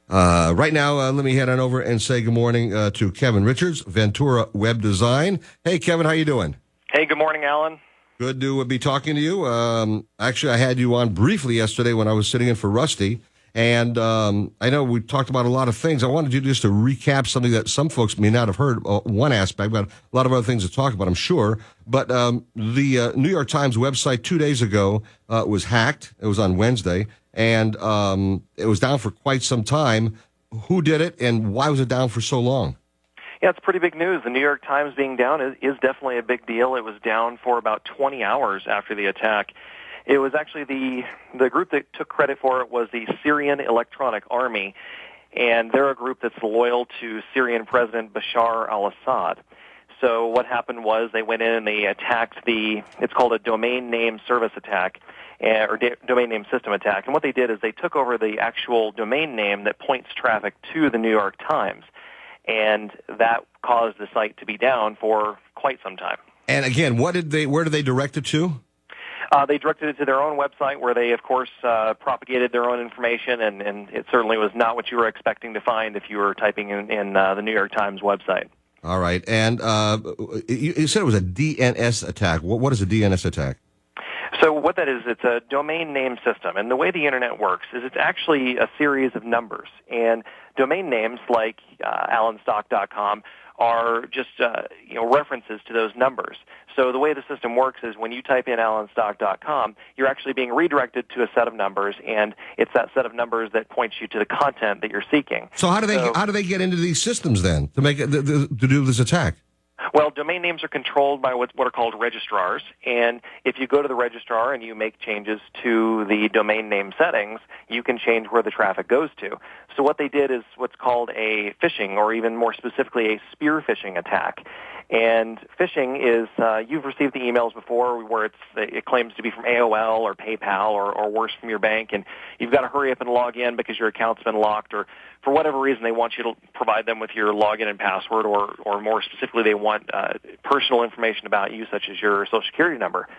Right now, let me head on over and say good morning to Kevin Richards, Ventura Web Design. Hey, Kevin, how you doing? Hey, good morning, Alan. Good to be talking to you. Actually, I had you on briefly yesterday when I was sitting in for Rusty, and I know we talked about a lot of things. I wanted you just to recap something that some folks may not have heard, one aspect, but a lot of other things to talk about, I'm sure. But the New York Times website 2 days ago was hacked. It was on Wednesday. And it was down for quite some time. Who did it, and why was it down for so long? Yeah, it's pretty big news. The New York Times being down is definitely a big deal. It was down for about 20 hours after the attack. It was actually the group that took credit for it was the Syrian Electronic Army, and they're a group that's loyal to Syrian President Bashar al-Assad. So what happened was they went in and they attacked it's called a domain name service attack, or domain name system attack. And what they did is they took over the actual domain name that points traffic to the New York Times. And that caused the site to be down for quite some time. And again, where did they direct it to? They directed it to their own website where they, of course, propagated their own information, and it certainly was not what you were expecting to find if you were typing in the New York Times website. All right. And you said it was a DNS attack. What is a DNS attack? So what that is, it's a domain name system. And the way the Internet works is it's actually a series of numbers. And domain names like alanstock.com are just references to those numbers. So the way the system works is when you type in alanstock.com, you're actually being redirected to a set of numbers, and it's that set of numbers that points you to the content that you're seeking. So how do they get into these systems then to make to do this attack? Well, domain names are controlled by what are called registrars, and if you go to the registrar and you make changes to the domain name settings, you can change where the traffic goes to. So what they did is what's called a phishing, or even more specifically, a spear phishing attack. And phishing is, you've received the emails before where it claims to be from AOL or PayPal or worse from your bank, and you've got to hurry up and log in because your account's been locked, or for whatever reason they want you to provide them with your login and password, or more specifically they want personal information about you, such as your Social Security number.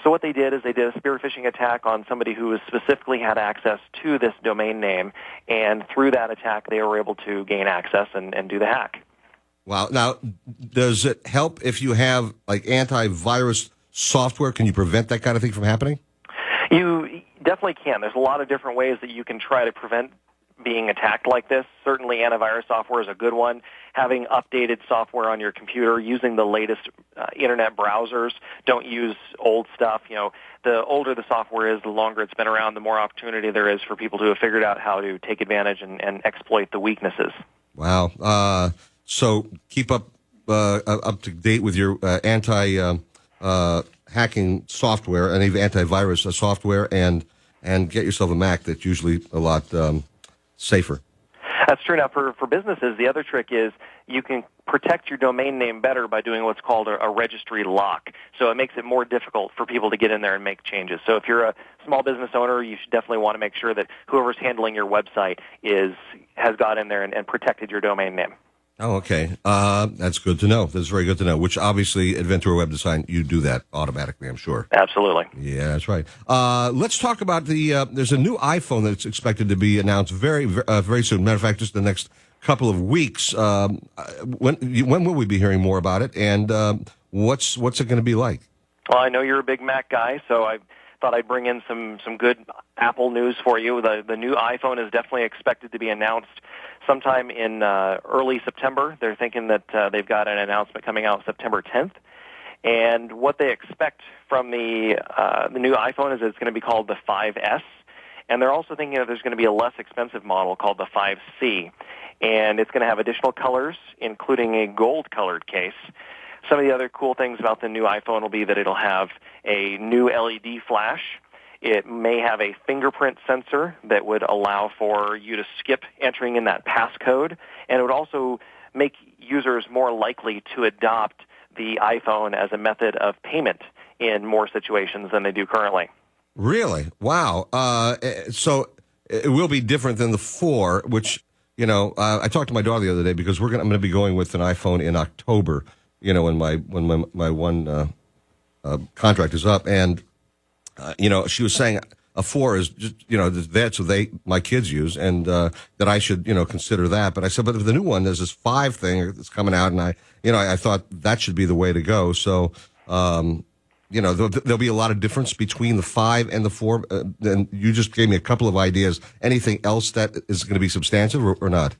So what they did is they did a spear phishing attack on somebody who specifically had access to this domain name, and through that attack they were able to gain access and do the hack. Wow. Now, does it help if you have like antivirus software? Can you prevent that kind of thing from happening? You definitely can. There's a lot of different ways that you can try to prevent being attacked like this. Certainly antivirus software is a good one. Having updated software on your computer, using the latest internet browsers. Don't use old stuff. The older the software is, the longer it's been around, the more opportunity there is for people to have figured out how to take advantage and exploit the weaknesses. Wow. So keep up to date with your anti-hacking software and even antivirus software, and get yourself a Mac that's usually a lot safer. That's true. Now, for businesses, the other trick is you can protect your domain name better by doing what's called a registry lock. So it makes it more difficult for people to get in there and make changes. So if you're a small business owner, you should definitely want to make sure that whoever's handling your website has got in there and protected your domain name. Oh, okay. That's good to know. That's very good to know, which obviously at Ventura Web Design, you do that automatically, I'm sure. Absolutely. Yeah, that's right. Let's talk about there's a new iPhone that's expected to be announced very soon. Matter of fact, just the next couple of weeks. When will we be hearing more about it, and what's it going to be like? Well, I know you're a big Mac guy, so I thought I'd bring in some good Apple news for you. The new iPhone is definitely expected to be announced sometime in early September. They're thinking that they've got an announcement coming out September 10th. And what they expect from the new iPhone is it's going to be called the 5S. And they're also thinking that there's going to be a less expensive model called the 5C. And it's going to have additional colors, including a gold-colored case. Some of the other cool things about the new iPhone will be that it'll have a new LED flash. It may have a fingerprint sensor that would allow for you to skip entering in that passcode, and it would also make users more likely to adopt the iPhone as a method of payment in more situations than they do currently. Really? Wow. So it will be different than the 4, which, I talked to my daughter the other day because I'm going to be going with an iPhone in October, when my one contract is up, and she was saying a 4 is just, that's what my kids use, and that I should, consider that. But I said, but the new one, there's this 5 thing that's coming out, and I thought that should be the way to go. So, there'll be a lot of difference between the 5 and the 4. And you just gave me a couple of ideas. Anything else that is going to be substantive or not?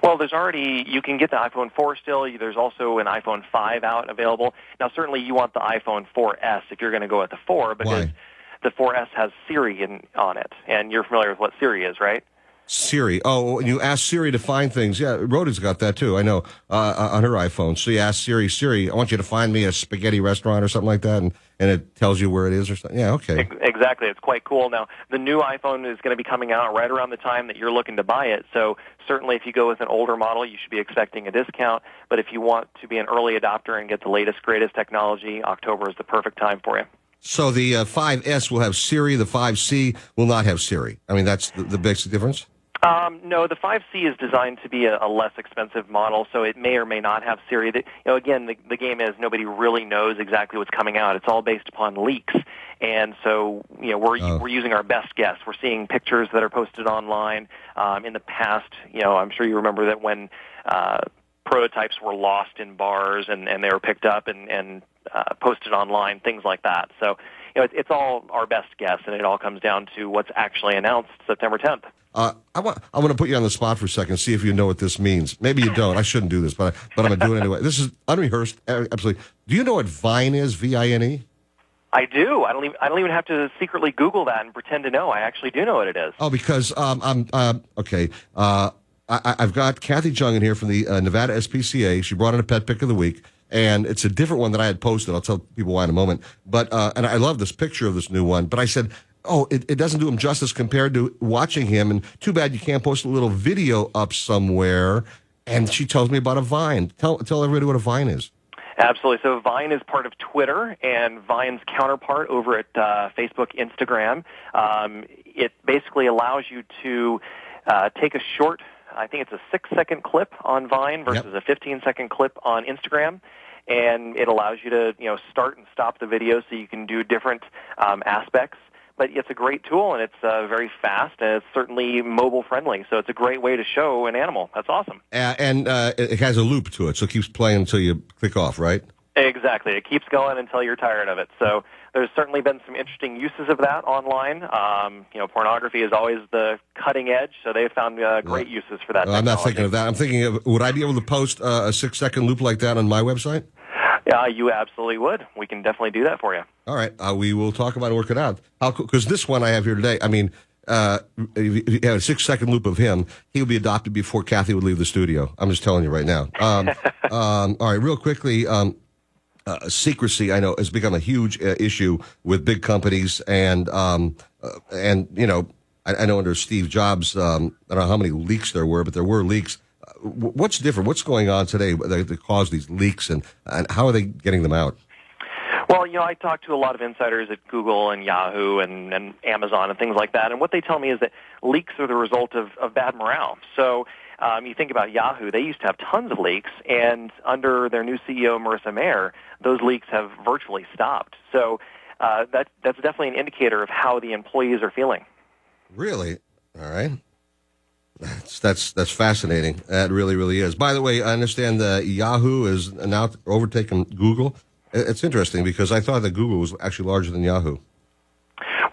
Well, you can get the iPhone 4 still. There's also an iPhone 5 out available. Now, certainly you want the iPhone 4S if you're going to go with the 4, because Why? the 4S has Siri on it, and you're familiar with what Siri is, right? Siri. Oh, and you ask Siri to find things. Yeah, Rhoda's got that too. I know on her iPhone. So you ask Siri, I want you to find me a spaghetti restaurant or something like that, and it tells you where it is or something. Yeah, okay. Exactly. It's quite cool. Now, the new iPhone is going to be coming out right around the time that you're looking to buy it. So certainly if you go with an older model, you should be expecting a discount. But if you want to be an early adopter and get the latest, greatest technology, October is the perfect time for you. So the 5S will have Siri. The 5C will not have Siri. I mean, that's the basic difference? No, the 5C is designed to be a less expensive model, so it may or may not have Siri. Again, the game is nobody really knows exactly what's coming out. It's all based upon leaks, and so we're using our best guess. We're seeing pictures that are posted online. In the past, I'm sure you remember that when prototypes were lost in bars and they were picked up and posted online, things like that. So it's all our best guess, and it all comes down to what's actually announced September 10th. I want to put you on the spot for a second, see if you know what this means. Maybe you don't. I shouldn't do this, but I'm going to do it anyway. This is unrehearsed, absolutely. Do you know what Vine is, Vine? I do. I don't even have to secretly Google that and pretend to know. I actually do know what it is. Oh, because okay. I've got Kathy Jung in here from the Nevada SPCA. She brought in a pet pick of the week, and it's a different one that I had posted. I'll tell people why in a moment. But and I love this picture of this new one. But I said, oh, it doesn't do him justice compared to watching him. And too bad you can't post a little video up somewhere. And she tells me about a Vine. Tell everybody what a Vine is. Absolutely. So Vine is part of Twitter, and Vine's counterpart over at Facebook, Instagram. It basically allows you to take a short, I think it's a 6-second clip on Vine versus a 15-second clip on Instagram. And it allows you to start and stop the video so you can do different aspects. But it's a great tool, and it's very fast, and it's certainly mobile-friendly. So it's a great way to show an animal. That's awesome. And it has a loop to it, so it keeps playing until you click off, right? Exactly. It keeps going until you're tired of it. So there's certainly been some interesting uses of that online. Pornography is always the cutting edge, so they've found great uses for that. I'm not thinking of that. I'm thinking of, would I be able to post a 6-second loop like that on my website? Yeah, you absolutely would. We can definitely do that for you. All right. We will talk about it and work it out. How cool, because this one I have here today, I mean, if you have a 6-second loop of him, he would be adopted before Kathy would leave the studio. I'm just telling you right now. All right, real quickly, secrecy, I know, has become a huge issue with big companies, and I know under Steve Jobs, I don't know how many leaks there were, but there were leaks. What's different? What's going on today that cause these leaks, and how are they getting them out? Well, I talk to a lot of insiders at Google and Yahoo and Amazon and things like that, and what they tell me is that leaks are the result of bad morale. So you think about Yahoo, they used to have tons of leaks, and under their new CEO, Marissa Mayer, those leaks have virtually stopped. So that's definitely an indicator of how the employees are feeling. Really? All right. That's fascinating. That really, really is. By the way, I understand that Yahoo is now overtaken Google. It's interesting because I thought that Google was actually larger than Yahoo.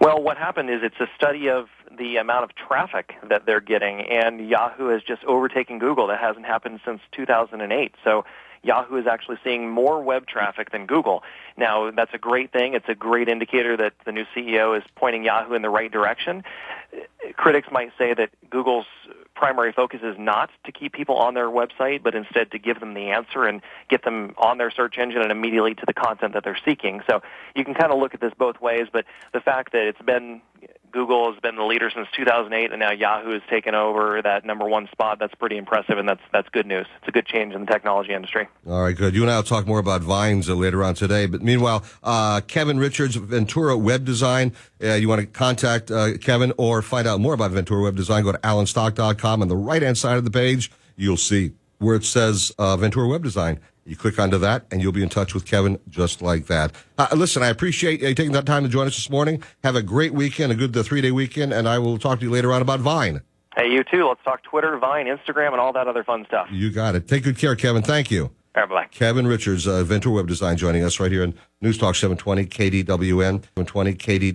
Well, what happened is it's a study of the amount of traffic that they're getting, and Yahoo has just overtaken Google. That hasn't happened since 2008. So Yahoo is actually seeing more web traffic than Google. Now, that's a great thing. It's a great indicator that the new CEO is pointing Yahoo in the right direction. Critics might say that Google's primary focus is not to keep people on their website, but instead to give them the answer and get them on their search engine and immediately to the content that they're seeking. So you can kind of look at this both ways, but the fact that Google has been the leader since 2008, and now Yahoo has taken over that number one spot, that's pretty impressive, and that's good news. It's a good change in the technology industry. All right, good. You and I will talk more about Vines later on today. But meanwhile, Kevin Richards, Ventura Web Design. You want to contact Kevin or find out more about Ventura Web Design, go to alanstock.com. On the right-hand side of the page, you'll see where it says Ventura Web Design. You click onto that, and you'll be in touch with Kevin just like that. Listen, I appreciate you taking that time to join us this morning. Have a great weekend, a good 3-day weekend, and I will talk to you later on about Vine. Hey, you too. Let's talk Twitter, Vine, Instagram, and all that other fun stuff. You got it. Take good care, Kevin. Thank you. All right, bye. Kevin Richards, Ventura Web Design, joining us right here on News Talk 720 KDWN, 720 KDWN.